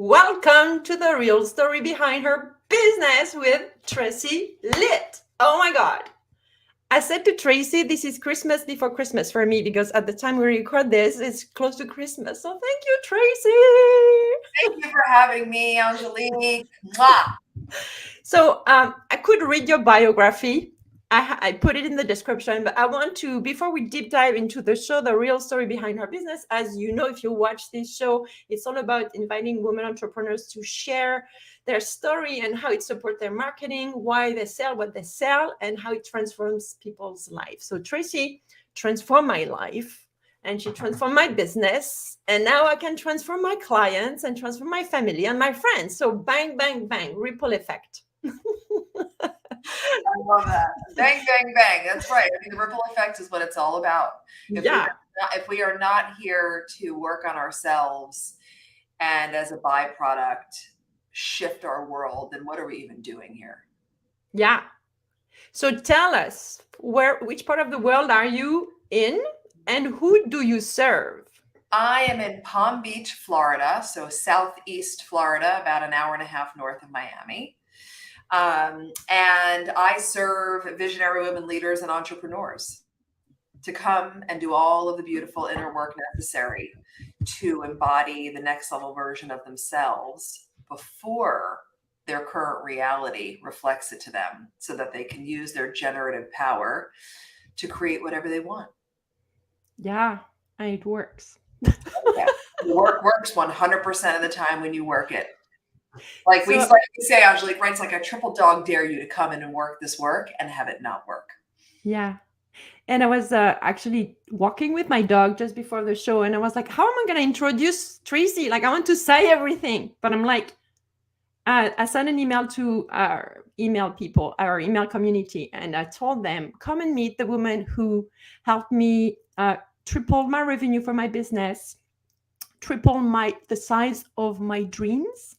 Welcome to the real story behind her business with Tracy Litt. Oh my God. I said to Tracy, this is Christmas before Christmas for me because at the time we record this, it's close to Christmas. So thank you, Tracy. Thank you for having me, Angelique. Mwah. So I could read your biography. I put it in the description, but I want to, before we deep dive into the show, the real story behind her business, as you know, if you watch this show, it's all about inviting women entrepreneurs to share their story and how it supports their marketing, why they sell what they sell, and how it transforms people's lives. So Tracy transformed my life and she transformed my business. And now I can transform my clients and transform my family and my friends. So bang, bang, bang, ripple effect. I love that. Bang, bang, bang. That's right. I mean, the ripple effect is what it's all about. If we are not here to work on ourselves and as a byproduct shift our world, then what are we even doing here? Yeah. So tell us, which part of the world are you in and who do you serve? I am in Palm Beach, Florida, so southeast Florida, about an hour and a half north of Miami. And I serve visionary women leaders and entrepreneurs to come and do all of the beautiful inner work necessary to embody the next level version of themselves before their current reality reflects it to them, so that they can use their generative power to create whatever they want. Yeah, and it works. Yeah. The work works 100% of the time when you work it. Like we say, Angelique, right? It's like I triple dog dare you to come in and work this work and have it not work. Yeah. And I was actually walking with my dog just before the show. And I was like, how am I going to introduce Tracy? Like, I want to say everything. But I'm like, I sent an email to our email people, our email community. And I told them, come and meet the woman who helped me triple my revenue for my business, triple the size of my dreams,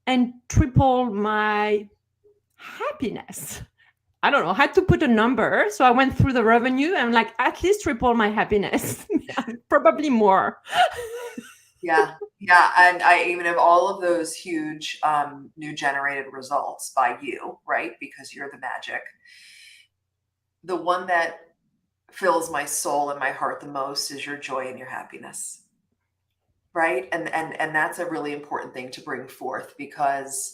and triple my happiness. I don't know, I had to put a number. So I went through the revenue and like at least triple my happiness, probably more. Yeah. And I even have all of those huge new generated results by you, right? Because you're the magic. The one that fills my soul and my heart the most is your joy and your happiness. Right. And that's a really important thing to bring forth, because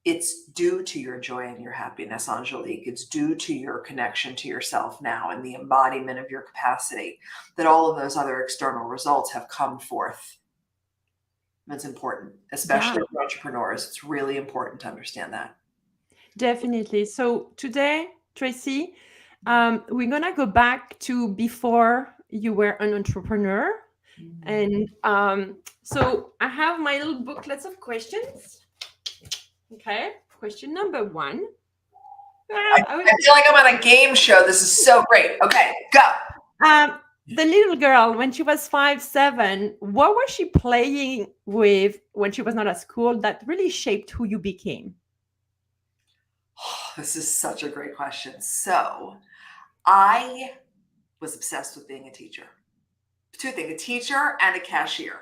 it's due to your joy and your happiness, Angelique. It's due to your connection to yourself now and the embodiment of your capacity that all of those other external results have come forth. That's important, especially for entrepreneurs. It's really important to understand that. Definitely. So today, Tracy, we're going to go back to before you were an entrepreneur. And so I have my little booklets of questions. Okay. Question number 1. I feel like I'm on a game show. This is so great. Okay, go. The little girl, when she was 5, 7, what was she playing with when she was not at school that really shaped who you became? Oh, this is such a great question. So I was obsessed with being a teacher. 2 things, a teacher and a cashier.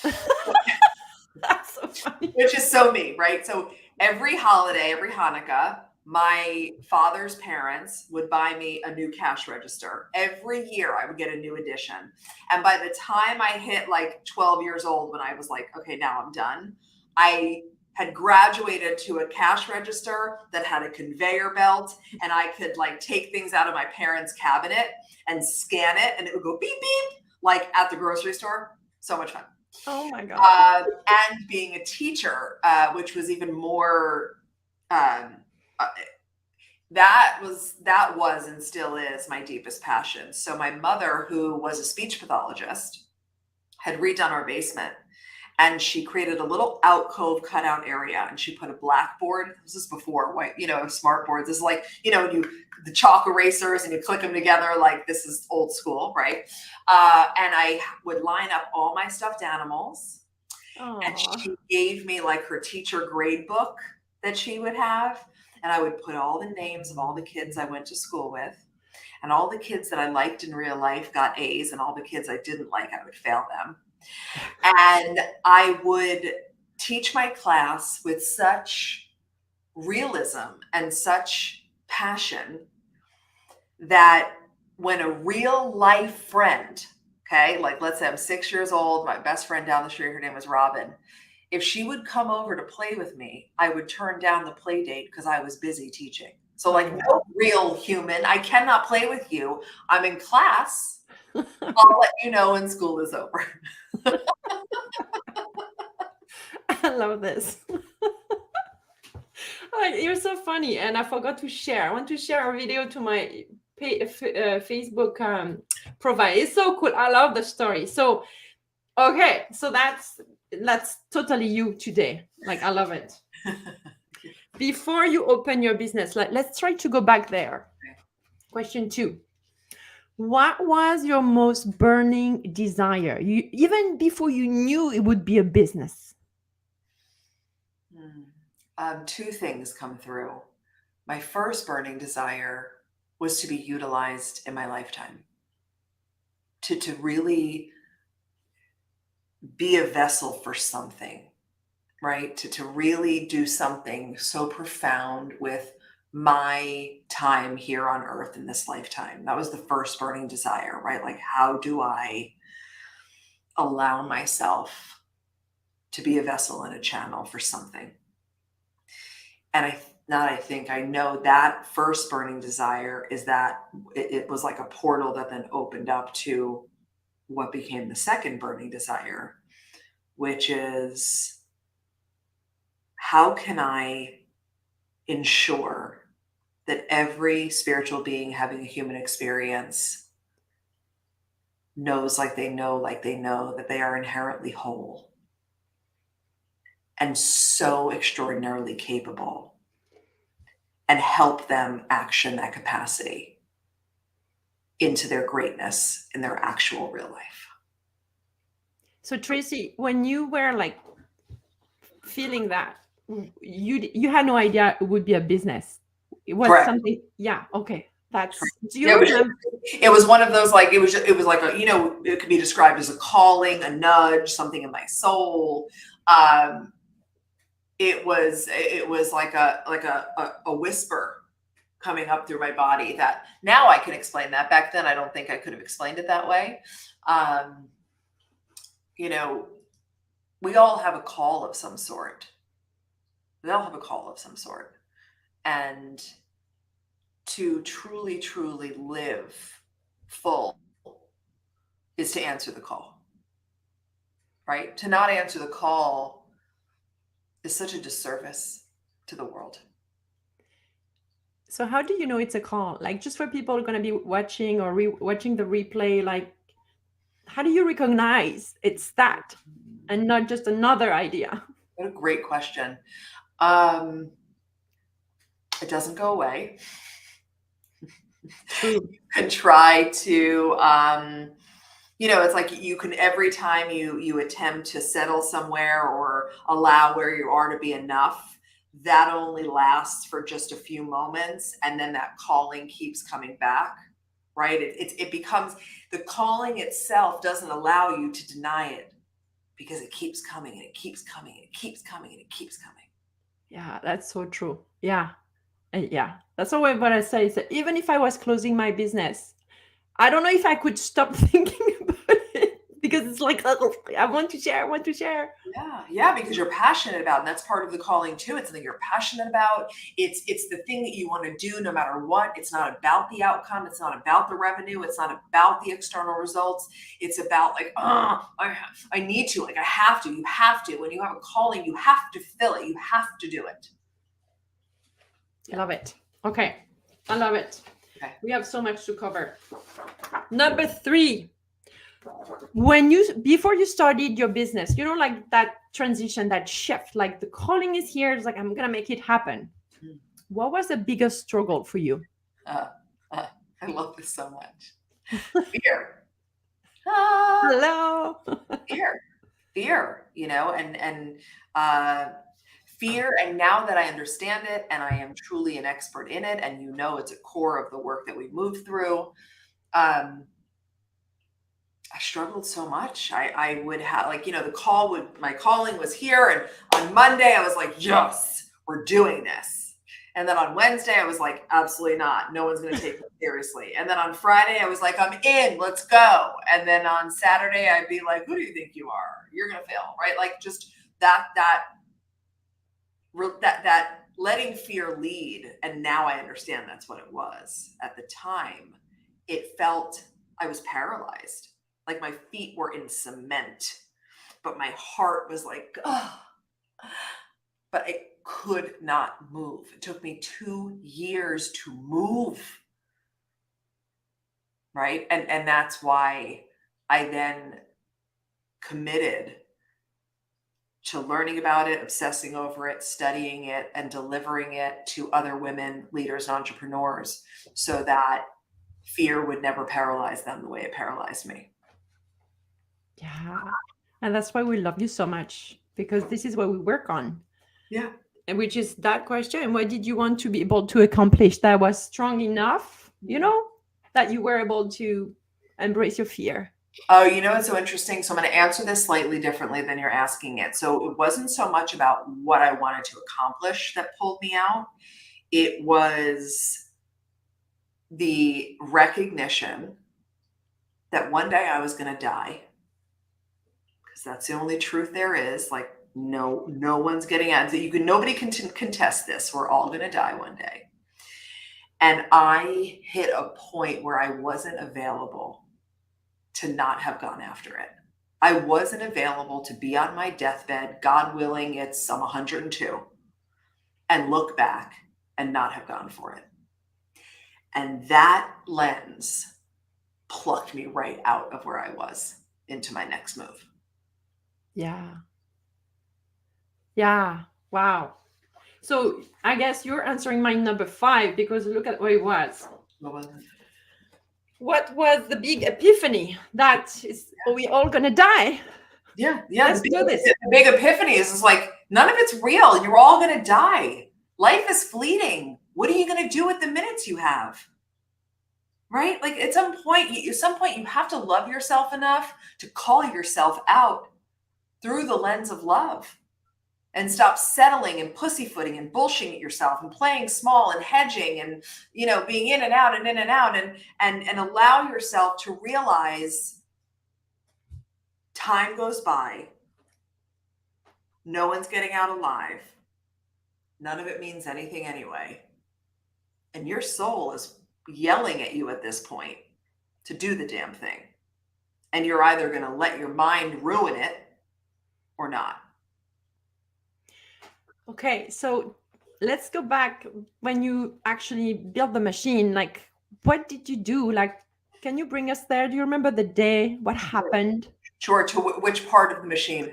That's so funny. Which is so me, right? So every holiday, every Hanukkah, my father's parents would buy me a new cash register. Every year I would get a new edition. And by the time I hit like 12 years old, when I was like, okay, now I'm done, I had graduated to a cash register that had a conveyor belt, and I could like take things out of my parents' cabinet and scan it, and it would go beep, beep, like at the grocery store. So much fun. Oh my God. And being a teacher, which was even more, that was and still is my deepest passion. So my mother, who was a speech pathologist, had redone our basement, and she created a little alcove cutout area, and she put a blackboard. This is before white, smart boards. This is like, the chalk erasers, and you click them together. Like, this is old school, right? And I would line up all my stuffed animals. Aww. And she gave me like her teacher grade book that she would have. And I would put all the names of all the kids I went to school with, and all the kids that I liked in real life got A's, and all the kids I didn't like, I would fail them. And I would teach my class with such realism and such passion that when a real life friend, okay, like let's say I'm 6 years old, my best friend down the street, her name was Robin. If she would come over to play with me, I would turn down the play date because I was busy teaching. So like, no real human, I cannot play with you. I'm in class. I'll let you know when school is over. I love this. You're so funny. And I forgot to share. I want to share a video to my Facebook profile. It's so cool. I love the story. So, okay. So that's totally you today. Like, I love it. Before you open your business, let's try to go back there. Question 2. What was your most burning desire? Even before you knew it would be a business? 2 things come through. My first burning desire was to be utilized in my lifetime, to really be a vessel for something, right? To really do something so profound with my time here on earth in this lifetime. That was the first burning desire, right? Like, how do I allow myself to be a vessel and a channel for something? And I know that first burning desire is that it was like a portal that then opened up to what became the second burning desire, which is, how can I ensure that every spiritual being having a human experience knows like they know that they are inherently whole and so extraordinarily capable, and help them action that capacity into their greatness in their actual real life. So Tracy, when you were like feeling that, you had no idea it would be a business. It was Correct. something. Yeah. Okay. That's. Do you Yeah, remember? it was one of those, like, it was like a, it could be described as a calling, a nudge, something in my soul. It was like a whisper coming up through my body that now I can explain that. Back then, I don't think I could have explained it that way. We all have a call of some sort. And to truly, truly live full is to answer the call, right? To not answer the call is such a disservice to the world. So how do you know it's a call? Like, just for people who are going to be watching or watching the replay, like, how do you recognize it's that and not just another idea? What a great question. It doesn't go away. True. You can try to, it's like you can, every time you attempt to settle somewhere or allow where you are to be enough, that only lasts for just a few moments. And then that calling keeps coming back, right? It becomes, the calling itself doesn't allow you to deny it, because it keeps coming and it keeps coming and it keeps coming and it keeps coming. Yeah, that's so true. Yeah. Yeah, that's always what I say. Is that even if I was closing my business, I don't know if I could stop thinking about it, because it's like, oh, I want to share. Yeah, because you're passionate about, and that's part of the calling too. It's something you're passionate about. It's the thing that you want to do no matter what. It's not about the outcome. It's not about the revenue. It's not about the external results. It's about like, I need to, like, I have to. You have to. When you have a calling, you have to fill it. You have to do it. Yeah. Love it. Okay. I love it. Okay. We have so much to cover. Number 3. Before you started your business, like that transition, that shift, like the calling is here, it's like, I'm gonna make it happen. What was the biggest struggle for you? I love this so much. Fear. Hello. Fear, and fear. And now that I understand it and I am truly an expert in it, and it's a core of the work that we move through, I struggled so much. I would have, like, my calling was here. And on Monday, I was like, yes, we're doing this. And then on Wednesday, I was like, absolutely not. No one's going to take me seriously. And then on Friday, I was like, I'm in, let's go. And then on Saturday, I'd be like, who do you think you are? You're going to fail, right? Like, just that letting fear lead. And now I understand that's what it was. At the time, it felt I was paralyzed. Like my feet were in cement, but my heart was like, oh, but I could not move. It took me 2 years to move. Right. And that's why I then committed to learning about it, obsessing over it, studying it, and delivering it to other women, leaders, and entrepreneurs so that fear would never paralyze them the way it paralyzed me. Yeah. And that's why we love you so much, because this is what we work on. Yeah. And which is that question: what did you want to be able to accomplish that was strong enough, that you were able to embrace your fear? Oh, it's so interesting. So I'm going to answer this slightly differently than you're asking it. So it wasn't so much about what I wanted to accomplish that pulled me out. It was the recognition that one day I was going to die, because that's the only truth there is. Like, no one's getting out. Nobody can contest this. We're all going to die one day. And I hit a point where I wasn't available to not have gone after it. I wasn't available to be on my deathbed, God willing, I'm 102, and look back and not have gone for it. And that lens plucked me right out of where I was into my next move. Yeah. Yeah. Wow. So I guess you're answering my number 5, because look at where it was. What was it? What was the big epiphany that is, are we all gonna die? Yeah. Let's do this. The big epiphany is like, none of it's real. You're all going to die. Life is fleeting. What are you going to do with the minutes you have? Right? Like, at some point you have to love yourself enough to call yourself out through the lens of love, and stop settling and pussyfooting and bullshitting yourself and playing small and hedging and, being in and out and allow yourself to realize time goes by. No one's getting out alive. None of it means anything anyway. And your soul is yelling at you at this point to do the damn thing. And you're either going to let your mind ruin it or not. Okay, so let's go back when you actually built the machine. Like, what did you do? Like, can you bring us there? Do you remember the day? What happened? Sure. To which part of the machine?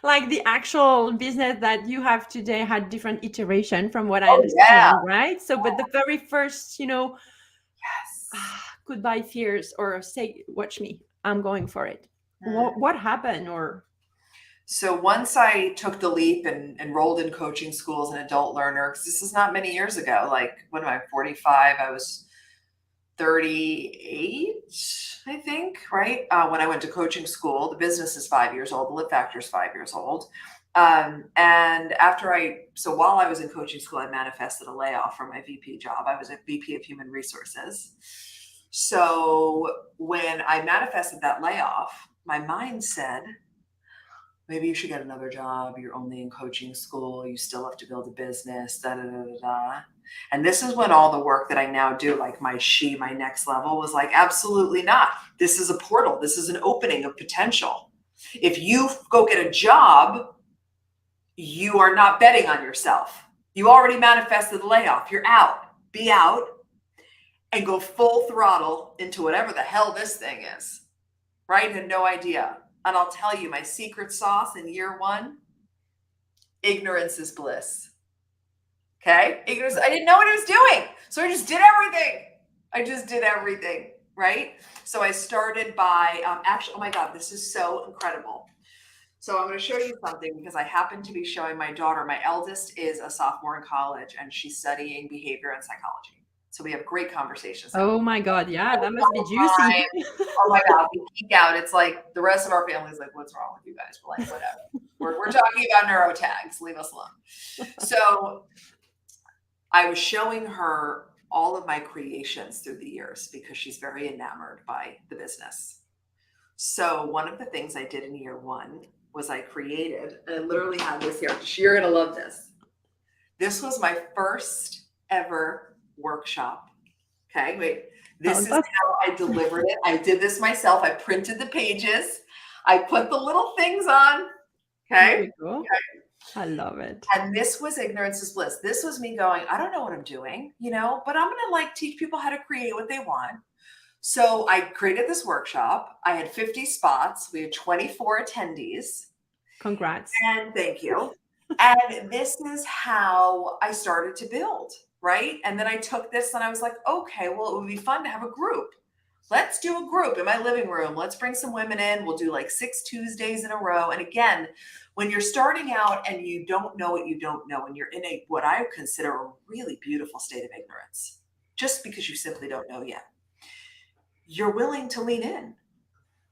Like the actual business that you have today had different iteration from what I understand, right? So, but the very first, Yes. Goodbye fears, or say, watch me, I'm going for it. What happened? So once I took the leap and enrolled in coaching school as an adult learner, because this is not many years ago, like, what am I, 45? I was 38, I think, right? When I went to coaching school. The business is 5 years old. The Litt Factor is 5 years old. And while I was in coaching school, I manifested a layoff from my VP job. I was a VP of Human Resources. So when I manifested that layoff, my mind said, maybe you should get another job. You're only in coaching school. You still have to build a business, da, da, da, da, da. And this is when all the work that I now do, like my next level, was like, absolutely not. This is a portal. This is an opening of potential. If you go get a job, you are not betting on yourself. You already manifested the layoff. You're out. Be out and go full throttle into whatever the hell this thing is. Right? I had no idea. And I'll tell you, my secret sauce in year 1, ignorance is bliss. Okay? Ignorance. I didn't know what I was doing. So I just did everything. Right? So I started by, oh my God, this is so incredible. So I'm going to show you something, because I happen to be showing my daughter. My eldest is a sophomore in college, and she's studying behavior and psychology. So we have great conversations now. Oh my God. Yeah, that must be All juicy. time. Oh my God, we geek out. It's like the rest of our family's like, what's wrong with you guys? We're like, whatever. We're talking about neurotags. Leave us alone. So I was showing her all of my creations through the years because she's very enamored by the business. So one of the things I did in year one was I created, and I literally have this here. You're going to love this. This was my first ever workshop. Okay, wait. This is how I delivered it. I did this myself. I printed the pages. I put the little things on. Okay. I love it. And this was ignorance is bliss. This was me going, I don't know what I'm doing, but I'm going to like teach people how to create what they want. So I created this workshop. I had 50 spots. We had 24 attendees. Congrats. And thank you. And this is how I started to build, right? And then I took this and I was like, okay, well, it would be fun to have a group. Let's do a group in my living room. Let's bring some women in. We'll do like 6 Tuesdays in a row. And again, when you're starting out and you don't know what you don't know, and you're in what I consider a really beautiful state of ignorance, just because you simply don't know yet, you're willing to lean in,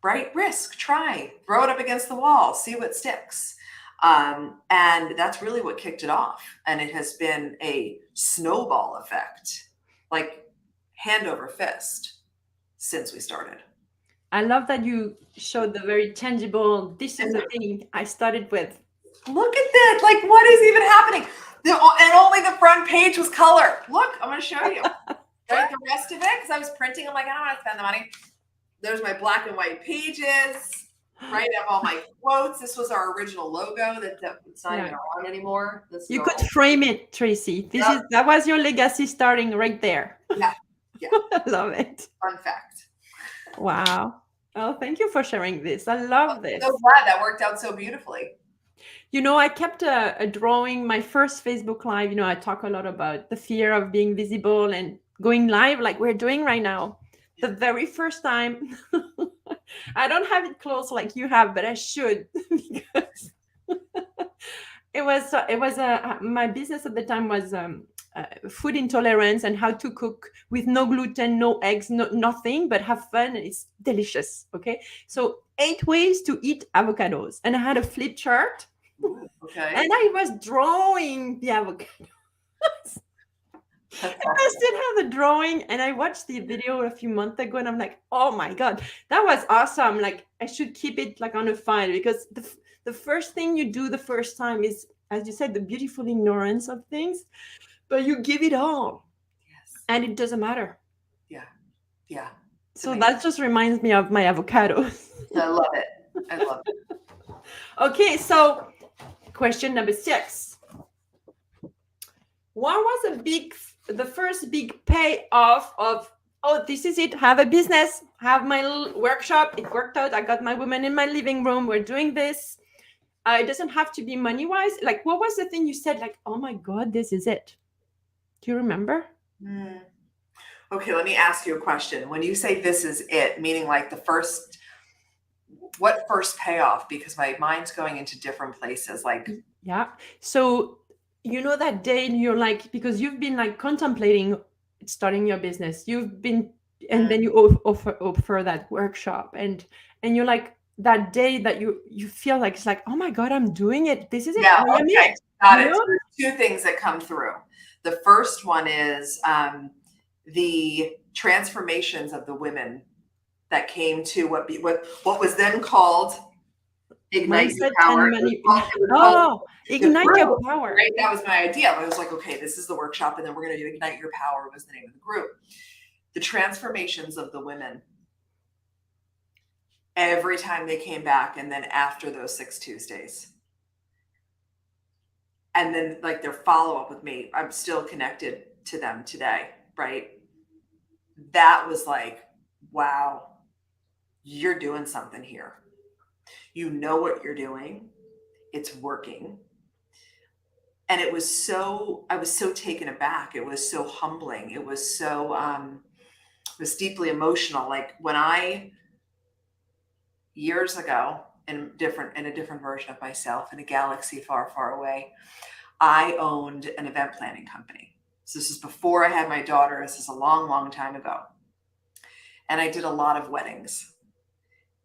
right? Risk, try, throw it up against the wall, see what sticks. And that's really what kicked it off. And it has been a snowball effect, like hand over fist since we started. I love that you showed the very tangible, this is the thing I started with. Look at that. Like, what is even happening? And only the front page was color. Look, I'm going to show you. Right, the rest of it, because I was printing, I'm like, I don't want to spend the money. There's my black and white pages, right? I have all my quotes. This was our original logo that's not even around anymore. You could frame it, Tracy. That was your legacy starting right there. Yeah. I love it. Fun fact. Wow. Oh, thank you for sharing this. I love this. I'm so glad that worked out so beautifully. I kept a drawing, my first Facebook Live, I talk a lot about the fear of being visible and going live like we're doing right now. The very first time, I don't have it close like you have, but I should, because it was my business at the time was food intolerance and how to cook with no gluten, no eggs, nothing, but have fun. And it's delicious. Okay. So 8 ways to eat avocados. And I had a flip chart. Okay. And I was drawing the avocado. I still have the drawing, and I watched the video a few months ago, and I'm like, oh my God, that was awesome. Like, I should keep it like on a file, because the first thing you do the first time is, as you said, the beautiful ignorance of things, but you give it all. Yes. And it doesn't matter. Yeah. So that just reminds me of my avocados. I love it. Okay, so question number 6. What was the first big payoff of, oh, this is it, have a business, have my little workshop, it worked out, I got my women in my living room, we're doing this. It doesn't have to be money-wise. Like, what was the thing you said, like, oh my God, this is it? Do you remember? Okay, let me ask you a question. When you say this is it, meaning like what first payoff? Because my mind's going into different places. Like, yeah. So, that day you're like, because you've been like contemplating starting your business, you've been, and then you offer that workshop, and you're like, that day that you feel like, it's like, oh my God, I'm doing it. This is it. Yeah, I am okay. it. Got it. So there's 2 things that come through. The first one is the transformations of the women that came to what was then called Ignite Your Power. Ignite Your Power. Right? That was my idea. I was like, okay, this is the workshop, and then we're going to do Ignite Your Power was the name of the group. The transformations of the women every time they came back, and then after those 6 Tuesdays. And then like their follow-up with me, I'm still connected to them today, right? That was like, wow, you're doing something here. You know what you're doing. It's working. And I was so taken aback. It was so humbling. It was so, it was deeply emotional. Like when years ago, in a different version of myself in a galaxy far, far away, I owned an event planning company. So this is before I had my daughter. This is a long, long time ago. And I did a lot of weddings.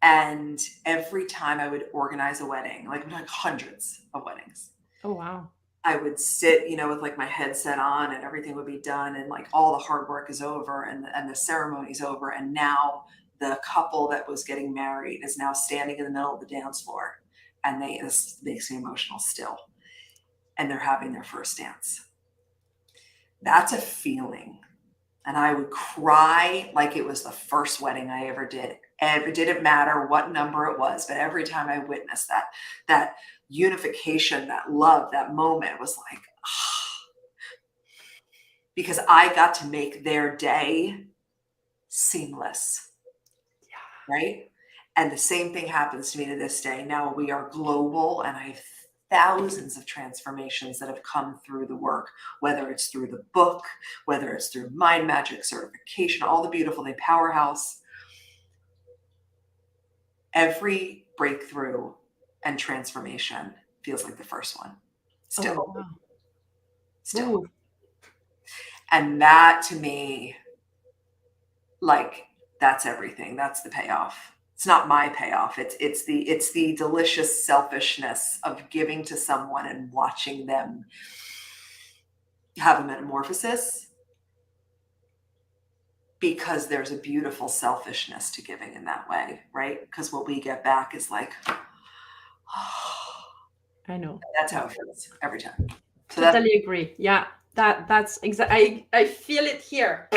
And every time I would organize a wedding, like hundreds of weddings. Oh, wow. I would sit, with like my headset on, and everything would be done, and like all the hard work is over, and the ceremony's over. And now the couple that was getting married is now standing in the middle of the dance floor, and this makes me emotional still. And they're having their first dance. That's a feeling. And I would cry like it was the first wedding I ever did. And it didn't matter what number it was, but every time I witnessed that unification, that love, that moment was like, because I got to make their day seamless. Yeah. Right? And the same thing happens to me to this day. Now we are global, and I have thousands of transformations that have come through the work, whether it's through the book, whether it's through Mind Magic certification, all the beautiful thing, Powerhouse. Every breakthrough and transformation feels like the first one. Still. Oh, wow. Still. Ooh. And that, to me, like, that's everything. That's the payoff. It's not my payoff. It's the delicious selfishness of giving to someone and watching them have a metamorphosis, because there's a beautiful selfishness to giving in that way, right? Because what we get back is like, I know. That's how it feels every time. So totally agree. Yeah, that's exactly. I feel it here.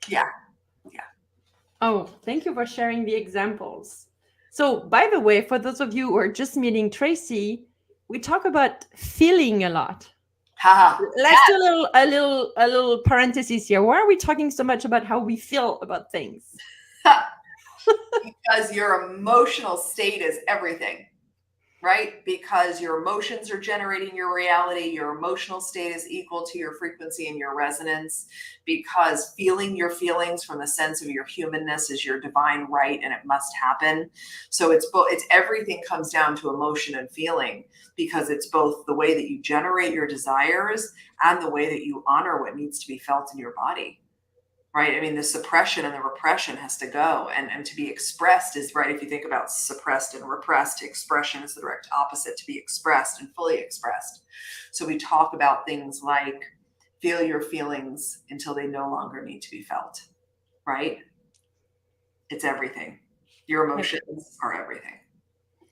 Yeah. Oh, thank you for sharing the examples. So, by the way, for those of you who are just meeting Tracy, we talk about feeling a lot. Let's do a little parenthesis here. Why are we talking so much about how we feel about things? Because your emotional state is everything, right? Because your emotions are generating your reality. Your emotional state is equal to your frequency and your resonance, because feeling your feelings from the sense of your humanness is your divine right, and it must happen. So it's everything comes down to emotion and feeling, because it's both the way that you generate your desires and the way that you honor what needs to be felt in your body. Right? I mean, the suppression and the repression has to go, and to be expressed is, right, if you think about suppressed and repressed, expression is the direct opposite to be expressed and fully expressed. So we talk about things like feel your feelings until they no longer need to be felt, right? It's everything. Your emotions are everything.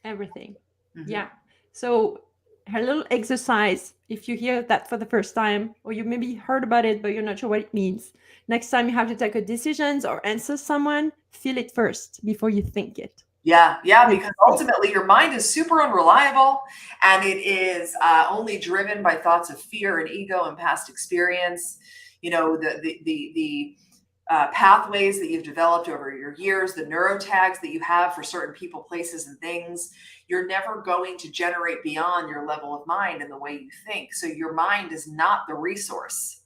Everything. Mm-hmm. Yeah. So a little exercise, if you hear that for the first time, or you maybe heard about it, but you're not sure what it means. Next time you have to take a decision or answer someone, feel it first before you think it. Yeah, because ultimately your mind is super unreliable, and it is only driven by thoughts of fear and ego and past experience. The pathways that you've developed over your years, the neurotags that you have for certain people, places, and things. You're never going to generate beyond your level of mind and the way you think. So your mind is not the resource.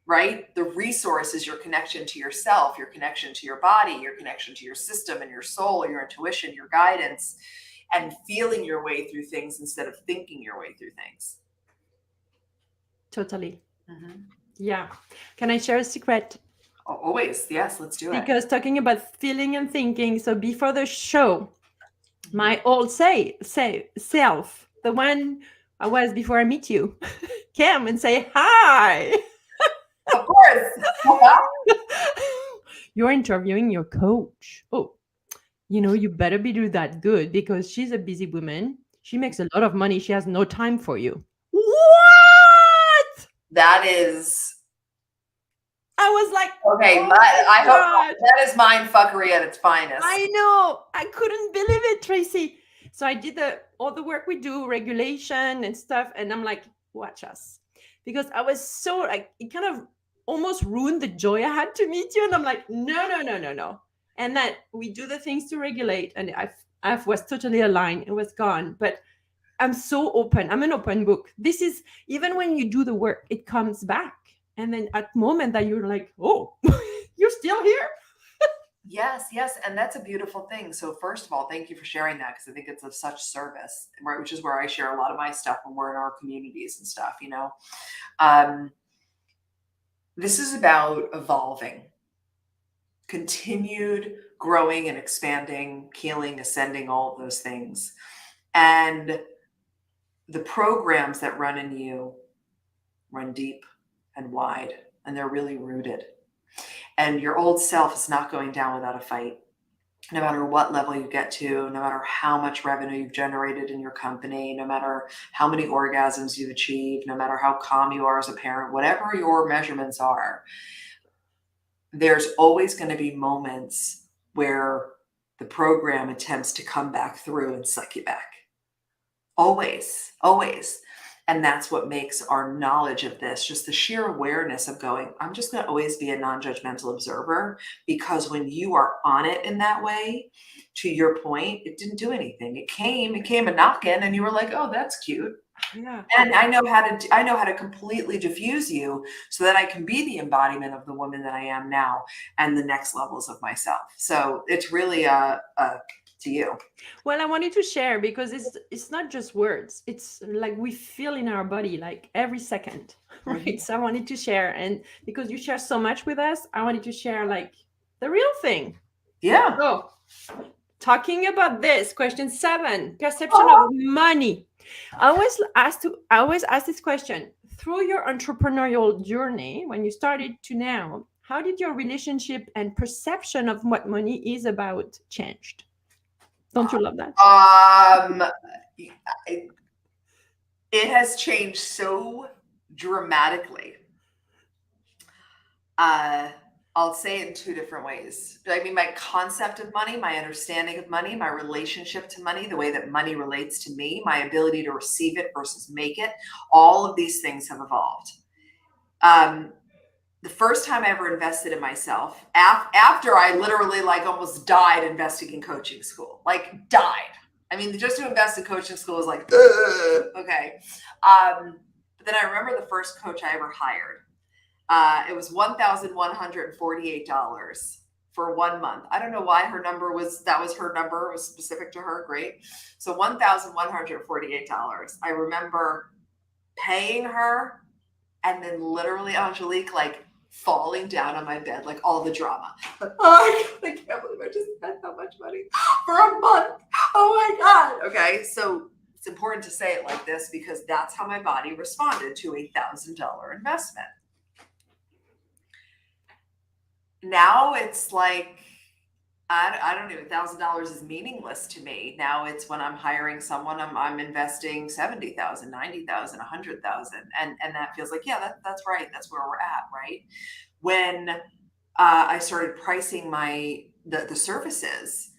Right? The resource is your connection to yourself, your connection to your body, your connection to your system and your soul, your intuition, your guidance, and feeling your way through things instead of thinking your way through things. Totally. Mm-hmm. Yeah. Can I share a secret? Always. Yes, let's do it. Because talking about feeling and thinking, so before the show, my old self, the one I was before I meet you, came and say hi. Of course. You're interviewing your coach. Oh, you better be doing that good, because she's a busy woman. She makes a lot of money. She has no time for you. What? That is. I was like, okay, I hope that is mind fuckery at its finest. I know. I couldn't believe it, Tracy. So I did all the work we do, regulation and stuff. And I'm like, watch us. Because I was so like, it kind of almost ruined the joy I had to meet you. And I'm like, no. And that we do the things to regulate. And I was totally aligned. It was gone. But I'm so open. I'm an open book. This is, even when you do the work, it comes back. And then at the moment that you're like, oh, you're still here? Yes. And that's a beautiful thing. So first of all, thank you for sharing that, because I think it's of such service, right? Which is where I share a lot of my stuff when we're in our communities and stuff, This is about evolving, continued growing and expanding, healing, ascending, all of those things. And the programs that run in you run deep and wide, and they're really rooted. And your old self is not going down without a fight. No matter what level you get to, no matter how much revenue you've generated in your company, no matter how many orgasms you've achieved, no matter how calm you are as a parent, whatever your measurements are, there's always going to be moments where the program attempts to come back through and suck you back. Always, always. And that's what makes our knowledge of this, just the sheer awareness of going, I'm just going to always be a non-judgmental observer, because when you are on it in that way, to your point, it didn't do anything. It came a knocking, and you were like, oh, that's cute. Yeah. And I know how to completely diffuse you so that I can be the embodiment of the woman that I am now and the next levels of myself. So it's really to you. Well, I wanted to share because it's not just words. It's like we feel in our body like every second, right? Mhm. So I wanted to share, and because you share so much with us, I wanted to share like the real thing. Yeah. So, talking about this, question 7, perception of money. I always ask this question. Through your entrepreneurial journey, when you started to now, how did your relationship and perception of what money is about changed? Don't you love that? It, it has changed so dramatically. I'll say it in 2 different ways. I mean, my concept of money, my understanding of money, my relationship to money, the way that money relates to me, my ability to receive it versus make it, all of these things have evolved. The first time I ever invested in myself, after I literally like almost died investing in coaching school, like died. I mean, just to invest in coaching school is like, okay. But then I remember the first coach I ever hired. It was $1,148 for 1 month. I don't know why that was her number. It was specific to her. Great. So $1,148. I remember paying her, and then literally, Angelique, like falling down on my bed, like all the drama. I can't believe I just spent that much money for a month. Oh my God. Okay. So it's important to say it like this because that's how my body responded to a $1,000 investment. Now it's like, I don't even, $1,000 is meaningless to me. Now it's when I'm hiring someone, I'm investing 70,000, 90,000, 100,000. And that feels like, yeah, that's right. That's where we're at. Right. When I started pricing the services,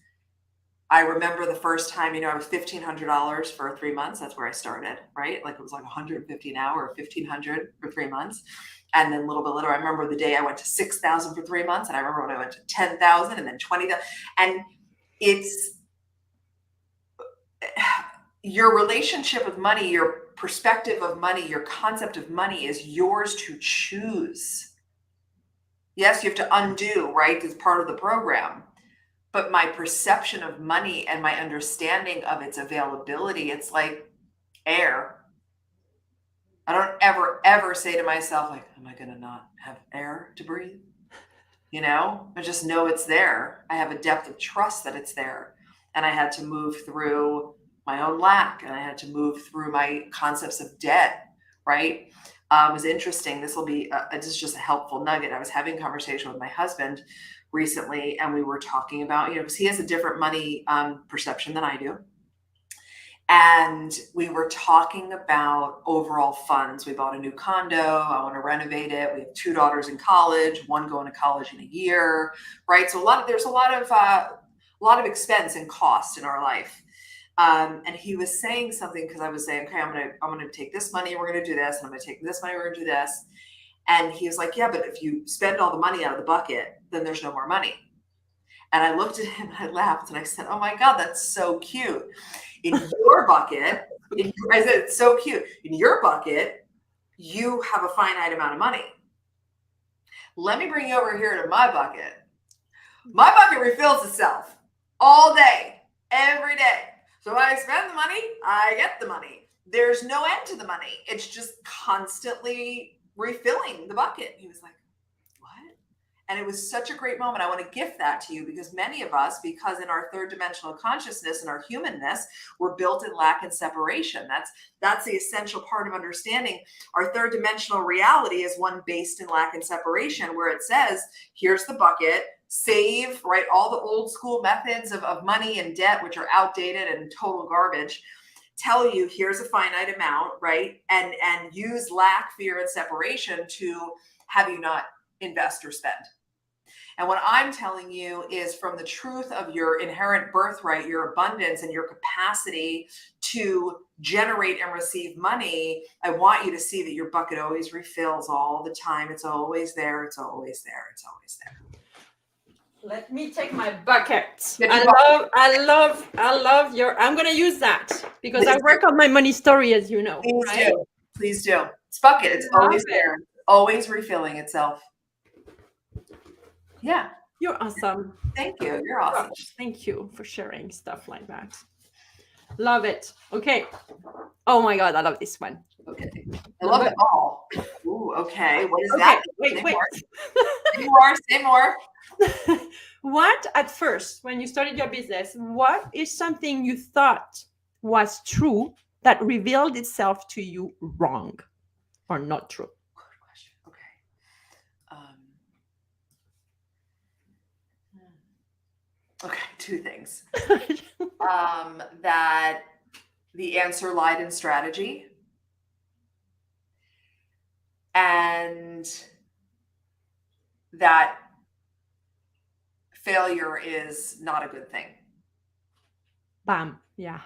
I remember the first time, I was $1,500 for 3 months. That's where I started, right? Like it was like $150 an hour or $1,500 for 3 months. And then a little bit later, I remember the day I went to 6,000 for 3 months. And I remember when I went to 10,000 and then 20,000. And it's your relationship with money, your perspective of money, your concept of money is yours to choose. Yes, you have to undo, right? It's part of the program. But my perception of money and my understanding of its availability, it's like air. I don't ever say to myself, like, am I going to not have air to breathe? I just know it's there. I have a depth of trust that it's there. And I had to move through my own lack, and I had to move through my concepts of debt, right? It was interesting. This is just a helpful nugget. I was having a conversation with my husband recently, and we were talking about, because he has a different money perception than I do. And we were talking about overall funds. We bought a new condo. I want to renovate it. We have 2 daughters in college, one going to college in a year, right? So there's a lot of expense and cost in our life. And he was saying something, because I was saying, okay, I'm gonna take this money, we're gonna do this, and I'm gonna take this money, we're gonna do this. And he was like, yeah, but if you spend all the money out of the bucket, then there's no more money. And I looked at him and I laughed and I said, oh my God, that's so cute. In your bucket, I said, it's so cute. In your bucket, you have a finite amount of money. Let me bring you over here to my bucket. My bucket refills itself all day, every day. So when I spend the money, I get the money. There's no end to the money. It's just constantly refilling the bucket. He was like, And it was such a great moment. I want to gift that to you because many of us, because in our third dimensional consciousness and our humanness, we're built in lack and separation. That's the essential part of understanding. Our third dimensional reality is one based in lack and separation, where it says, here's the bucket, save, right? All the old school methods of money and debt, which are outdated and total garbage, tell you here's a finite amount, right? And use lack, fear, and separation to have you not invest or spend. And what I'm telling you is from the truth of your inherent birthright, your abundance, and your capacity to generate and receive money, I want you to see that your bucket always refills all the time. It's always there. It's always there. It's always there. Let me take my bucket. I love your, I'm going to use that because I work on my money story, as you know. Please right? do. Please do. It's bucket. It's always there. Always refilling itself. Yeah. You're awesome. Thank you. You're awesome. Thank you for sharing stuff like that. Love it. Okay. Oh my God, I love this one. Okay. I love it all. Ooh, okay. What is Okay, that? wait. Say more. What, at first, when you started your business, what is something you thought was true that revealed itself to you wrong or not true? Good question. Okay. Okay, two things. That the answer lied in strategy, and that failure is not a good thing. Bam. Yeah.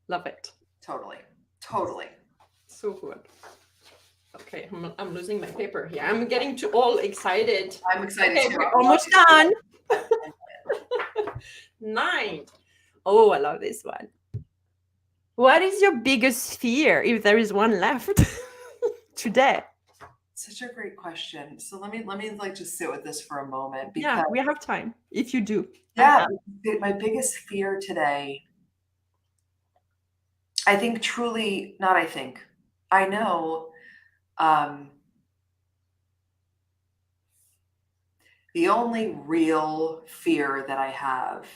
Love it. Totally. So good. Okay, I'm losing my paper here. I'm getting all excited. I'm excited okay, too. We're almost done. 9. Oh, I love this one. What is your biggest fear, if there is one left today? Such a great question. So let me like just sit with this for a moment. Because, yeah, we have time if you do. Yeah, my biggest fear today, I think truly, not I think, I know the only real fear that I have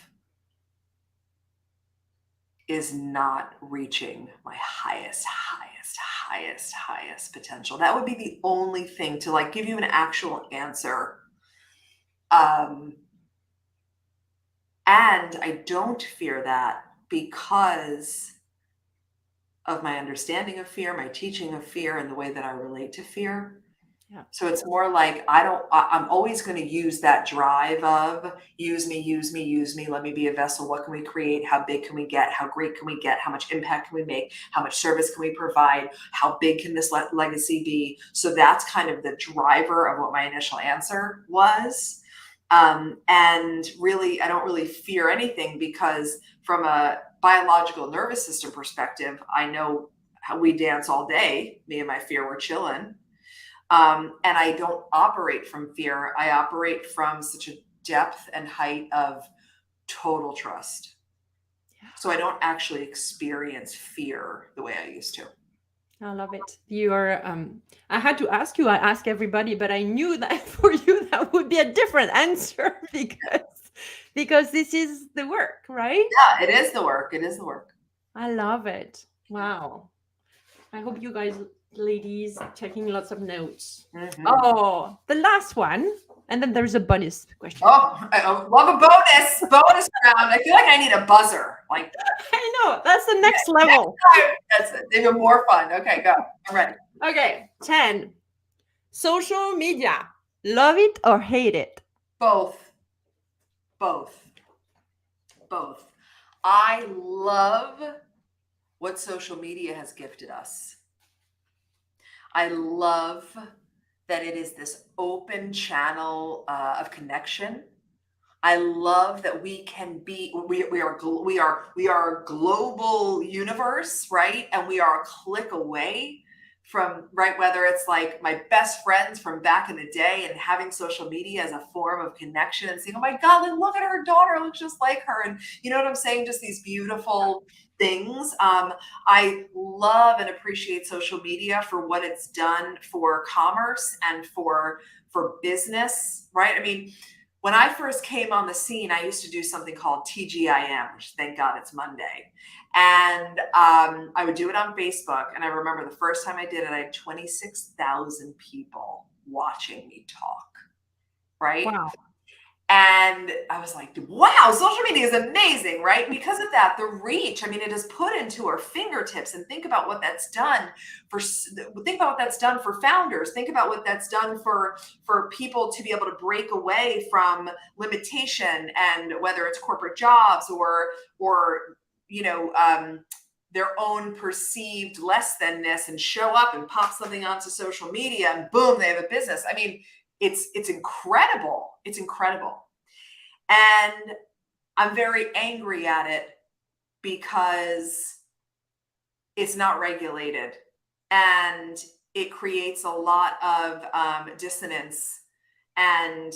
is not reaching my highest potential. That would be the only thing to like give you an actual answer. And I don't fear that because of my understanding of fear, my teaching of fear, and the way that I relate to fear. Yeah. So it's more like I'm always going to use that drive of use me, let me be a vessel. What can we create? How big can we get? How great can we get? How much impact can we make? How much service can we provide? How big can this legacy be? So that's kind of the driver of what my initial answer was. And really, I don't really fear anything because from a biological nervous system perspective, I know how we dance all day. Me and my fear, we're chilling. And I don't operate from fear. I operate from such a depth and height of total trust. Yeah. So I don't actually experience fear the way I used to. I love it. You're, I had to ask you, I ask everybody, but I knew that for you, that would be a different answer because this is the work, right? Yeah, it is the work. It is the work. I love it. Wow. I hope you guys, ladies, taking lots of notes. Mm-hmm. Oh, the last one. And then there's a bonus question. Oh, I love a bonus round. I feel like I need a buzzer. Like I know, that's the next level. That's even more fun. Okay, go. I'm ready. Okay, 10. Social media. Love it or hate it? Both. I love what social media has gifted us. I love that it is this open channel of connection. I love that we can be, we are a global universe, right? And we are a click away from, right, whether it's like my best friends from back in the day and having social media as a form of connection and saying, oh my God, look at her daughter, looks just like her. And you know what I'm saying? Just these beautiful things. I love and appreciate social media for what it's done for commerce and for for business, right? I mean, when I first came on the scene, I used to do something called TGIM, which thank God it's Monday. And I would do it on Facebook. And I remember the first time I did it, I had 26,000 people watching me talk, right? Wow. And I was like, wow, social media is amazing, right? Because of that, the reach, I mean, it is put into our fingertips. And think about what that's done for founders. Think about what that's done for people to be able to break away from limitation, and whether it's corporate jobs or their own perceived less thanness, and show up and pop something onto social media and boom, they have a business. I mean, it's incredible. It's incredible. And I'm very angry at it because it's not regulated, and it creates a lot of dissonance, and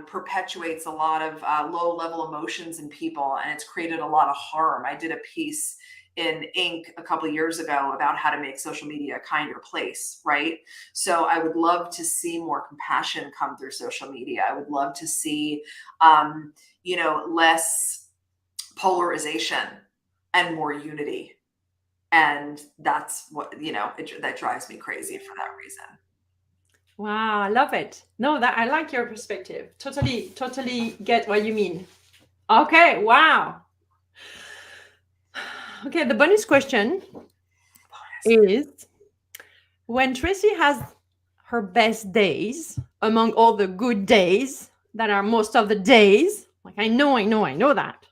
perpetuates a lot of low-level emotions in people, and it's created a lot of harm. I did a piece in Inc. a couple of years ago about how to make social media a kinder place, right? So I would love to see more compassion come through social media. I would love to see, less polarization and more unity. And that's what, that drives me crazy for that reason. Wow, I love it. No, that I like your perspective. Totally get what you mean. Okay, wow. Okay, the bonus question is, when Tracy has her best days among all the good days that are most of the days, like I know that.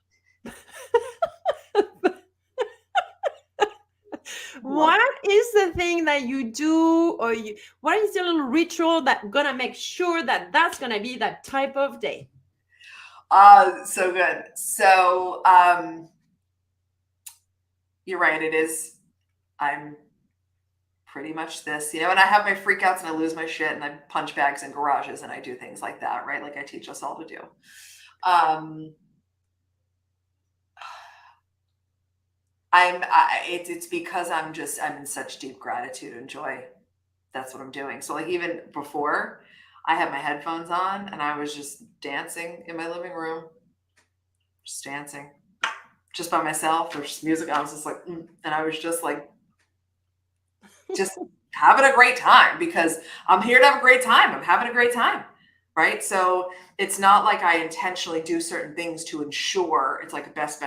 What is the thing that you do, or what is the little ritual that's gonna make sure that that's gonna be that type of day? So good. So you're right. It is. I'm pretty much this, and I have my freakouts, and I lose my shit, and I punch bags in garages, and I do things like that, right? Like I teach us all to do. It's because I'm in such deep gratitude and joy. That's what I'm doing. So like even before, I had my headphones on and I was just dancing in my living room, just dancing, just by myself. There's just music. I was just like, and I was just like, just having a great time, because I'm here to have a great time. I'm having a great time. Right. So it's not like I intentionally do certain things to ensure it's like a best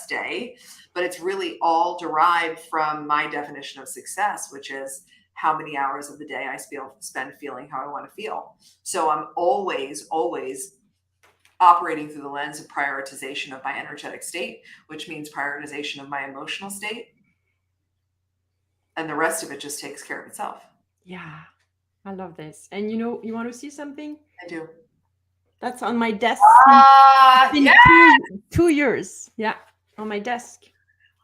day, but it's really all derived from my definition of success, which is how many hours of the day I spend feeling how I want to feel. So I'm always operating through the lens of prioritization of my energetic state, which means prioritization of my emotional state. And the rest of it just takes care of itself. Yeah, I love this. And you want to see something? I do. That's on my desk. Yeah. 2 years. Yeah, on my desk.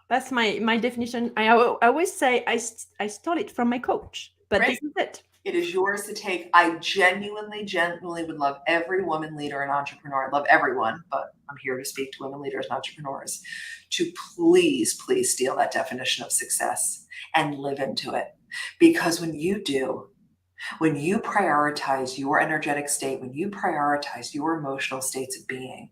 That's my definition. I always say I stole it from my coach, but Right. This is it. It is yours to take. I genuinely would love every woman leader and entrepreneur. I love everyone, but I'm here to speak to women leaders and entrepreneurs to please steal that definition of success and live into it. Because when you do, when you prioritize your energetic state, when you prioritize your emotional states of being,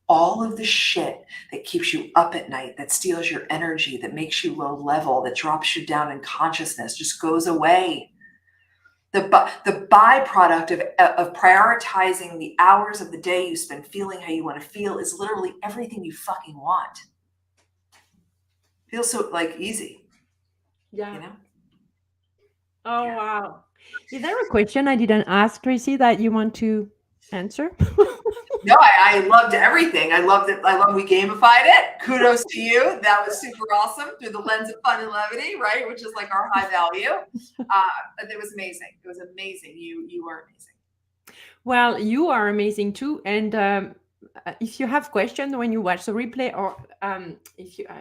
all of the shit that keeps you up at night, that steals your energy, that makes you low level, that drops you down in consciousness, just goes away. The byproduct of prioritizing the hours of the day you spend feeling how you want to feel is literally everything you fucking want. Feels so like easy. Yeah. Oh, yeah. Wow. Is there a question I didn't ask, Tracy, that you want to answer? No, I loved everything. I loved it. I love we gamified it. Kudos to you. That was super awesome through the lens of fun and levity, right? Which is like our high value. It was amazing. It was amazing. You are amazing. Well, you are amazing too. And if you have questions when you watch the replay, or I'm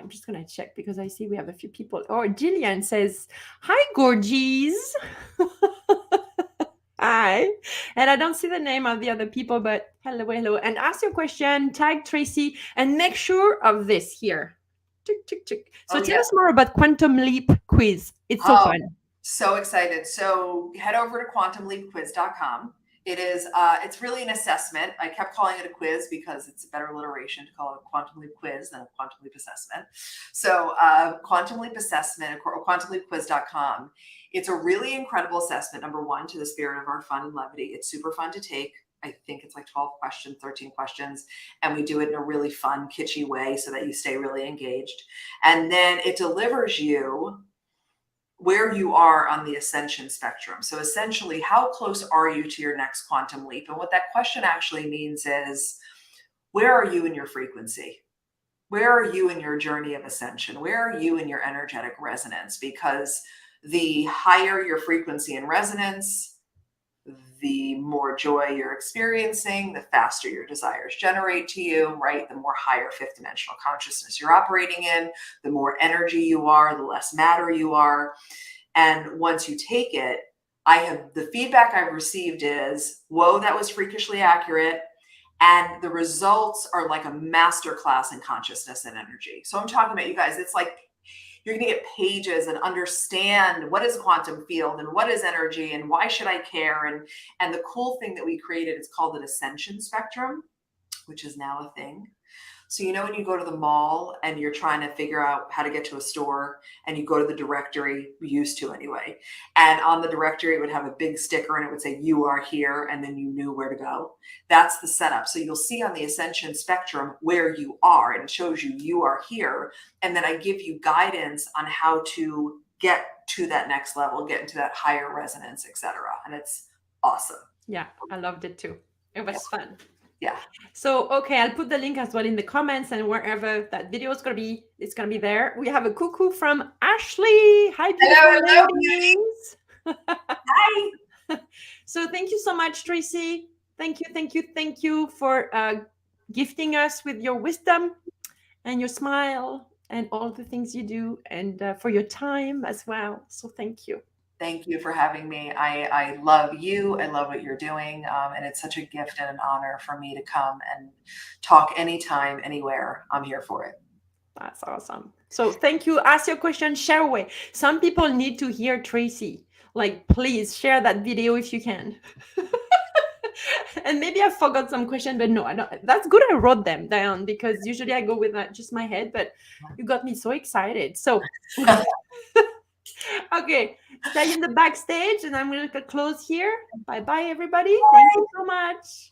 just gonna check because I see we have a few people. Or Jillian says, "Hi, gorgies." Hi. And I don't see the name of the other people, but hello. And ask your question, tag Tracy, and make sure of this here. So tell us more about Quantum Leap quiz. It's so fun. So excited. So head over to quantumleapquiz.com. It is, it's really an assessment. I kept calling it a quiz because it's a better alliteration to call it a quantum leap quiz than a quantum leap assessment. So quantum leap assessment, or quantumleapquiz.com. It's a really incredible assessment, number one, to the spirit of our fun and levity. It's super fun to take. I think it's like 12 questions, 13 questions, and we do it in a really fun, kitschy way so that you stay really engaged. And then it delivers you where you are on the ascension spectrum. So essentially, how close are you to your next quantum leap? And what that question actually means is, where are you in your frequency? Where are you in your journey of ascension? Where are you in your energetic resonance? Because the higher your frequency and resonance, the more joy you're experiencing, the faster your desires generate to you, right? The more higher fifth dimensional consciousness you're operating in, the more energy you are, the less matter you are. And once you take it, the feedback I've received is, whoa, that was freakishly accurate. And the results are like a masterclass in consciousness and energy. So I'm talking about, you guys, it's like you're going to get pages and understand what is a quantum field and what is energy and why should I care. And the cool thing that we created, it's called an ascension spectrum, which is now a thing. So, you know, when you go to the mall and you're trying to figure out how to get to a store, and you go to the directory, we used to anyway, and on the directory, it would have a big sticker and it would say, you are here. And then you knew where to go. That's the setup. So you'll see on the ascension spectrum where you are, and it shows you are here. And then I give you guidance on how to get to that next level, get into that higher resonance, etc. And it's awesome. Yeah, I loved it too. It was fun. Yeah. So, okay, I'll put the link as well in the comments, and wherever that video is going to be, it's going to be there. We have a cuckoo from Ashley. Hi, beautiful ladies. Hi. So thank you so much, Tracy. Thank you for gifting us with your wisdom and your smile and all the things you do, and for your time as well. So thank you. Thank you for having me. I love you. I love what you're doing. And it's such a gift and an honor for me to come and talk anytime, anywhere. I'm here for it. That's awesome. So thank you. Ask your question, share away. Some people need to hear Tracy. Like, please share that video if you can. And maybe I forgot some question, but no, I don't. That's good. I wrote them down, because usually I go with just my head, but you got me so excited. So, okay, stay in the backstage, and I'm going to close here. Bye-bye, everybody. Thank you so much.